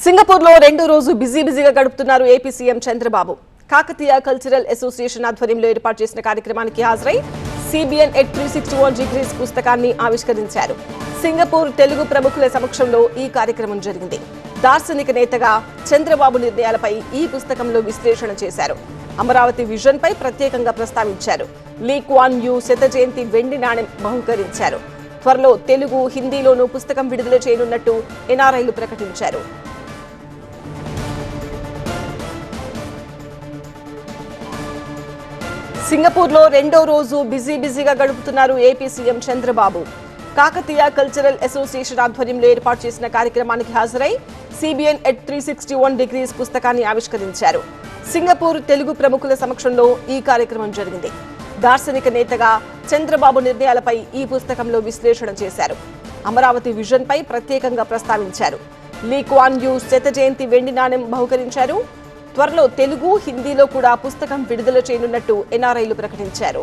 Singapore లో రెండో రోజు బిజీగా గడుపుతున్నారు AP CM Chandrababu. Kakatiya cultural association ఆధ్వర్యంలో ఏర్పాటు చేసిన కార్యక్రమానికి హాజరై సిబిఎన్ ఎట్ 361 డిగ్రీస్ పుస్తకాన్ని ఆవిష్కరించారు. సింగపూర్ తెలుగు ప్రముఖుల సమక్షంలో ఈ కార్యక్రమం జరిగింది. దార్శనిక నేతగా చంద్రబాబు నిర్ణయాలపై ఈ పుస్తకంలో విశ్లేషణ చేశారు. అమరావతి విజన్ పై ప్రత్యేకంగా ప్రస్తావించారు. లీ క్వాన్ యూ శత జయంతి వెండి నాణెం బహుకరించారు. త్వరలో తెలుగు, హిందీలోనూ పుస్తకం విడుదల చేయనున్నట్టు ఎన్ఆర్ఐలు ప్రకటించారు. సింగపూర్ లో రెండో రోజు బిజీగా గడుపుతున్నారు AP CM Chandrababu. Kakatiya cultural association ఆధ్వర్యంలో ఏర్పాటు చేసిన కార్యక్రమానికి హాజరై సిబిఎన్ ఎట్ 361 డిగ్రీస్ పుస్తకాన్ని ఆవిష్కరించారు. సింగపూర్ తెలుగు ప్రముఖుల సమక్షంలో ఈ కార్యక్రమం జరిగింది. దార్శనిక నేతగా చంద్రబాబు నిర్ణయాలపై ఈ పుస్తకంలో విశ్లేషణ చేశారు. అమరావతి విజన్ పై ప్రత్యేకంగా ప్రస్తావించారు. లీ క్వాన్ యూ శత జయంతి వెండి నాణెం బహుకరించారు. త్వరలో తెలుగు, హిందీలో కూడా పుస్తకం విడుదల చేయనున్నట్టు ఎన్ఆర్ఐలు ప్రకటించారు.